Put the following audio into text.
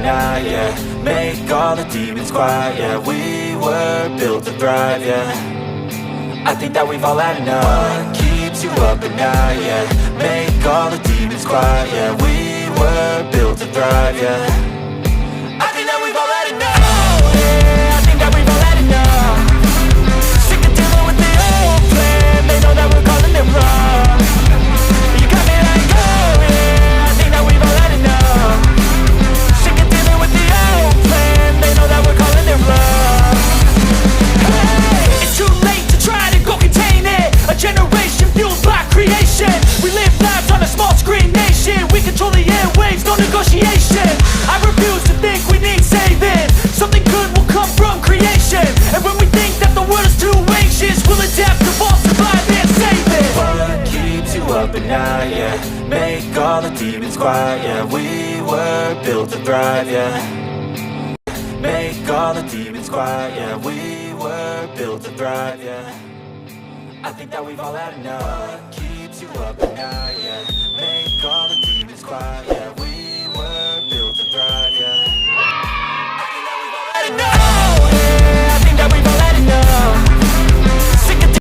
night, yeah. Make all the demons quiet, yeah. We were built to thrive, yeah. I think that we've all had enough. What keeps you up at night, yeah. Make all the demons quiet, yeah. We were built to thrive, yeah. I think that we've all had enough. Yeah, I think that we've all had enough. Sick of dealing with the old plan. They know that we're calling it wrong. You got me like, oh yeah, I think that we've all had enough. Sick of dealing with the old plan. They know that we're calling it wrong. Hey, it's too late to try to go contain it. A generation fueled by creation. We live lives on a small screen nation. We control the airwaves, no negotiation. I refuse to think we need saving. Something good will come from creation. And when we think that the world is too anxious, we'll adapt, evolve, survive and save it. What keeps you up at night, yeah. Make all the demons quiet, yeah. We were built to thrive, yeah. Make all the demons quiet, yeah. We were built to thrive, yeah. I think that we've all had enough. What keeps you up at night, yeah. Make all the demons quiet, yeah.